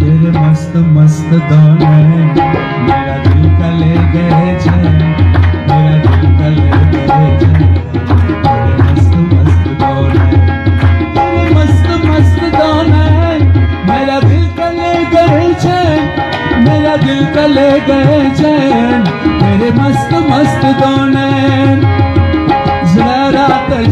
तेरे मस्त मस्त दौने मेरा दिल का ले गए चैन मेरा दिल का ले गए चैन तेरे मस्त मस्त दौने तेरे मस्त मस्त दौने मेरा दिल का ले गए चैन मेरा दिल का ले गए चैन तेरे मस्त मस्त दौने जरा रात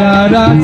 यारा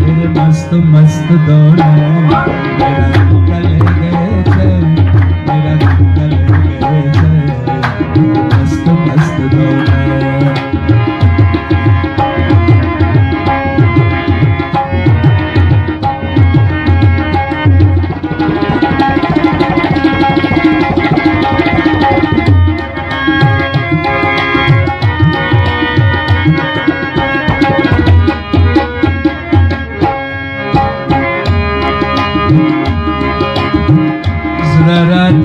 तेरे मस्त मस्त दौने मेरा दिल का ले गए चैन मेरा दिल का ले गए चैन मस्त मस्त दौने रात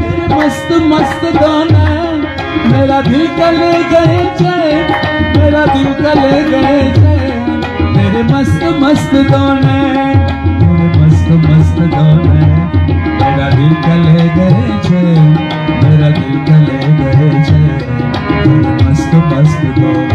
तेरे मस्त मस्त दौने मेरा दिल का ले गए चैन मेरा दिल का ले गए चैन तेरे मस्त मस्त दौने तेरे मस्त मस्त दौने मेरा दिल का ले गए चैन मेरा दिल का ले गए चैन मस्त मस्त दौने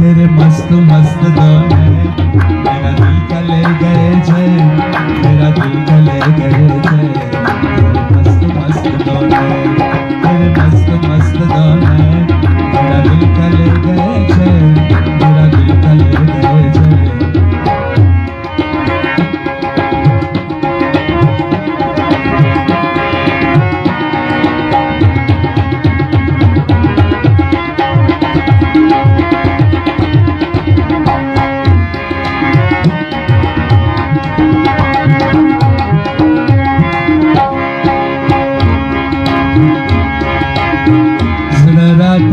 तेरे मस्त मस्त दौने मेरा दिल का ले गए चैन मेरा दिल का ले गए चैन तेरे मस्त मस्त दौने तेरे मस्त मस्त दौने मेरा दिल का ले गए चैन मेरा दिल का ले गए चैन रात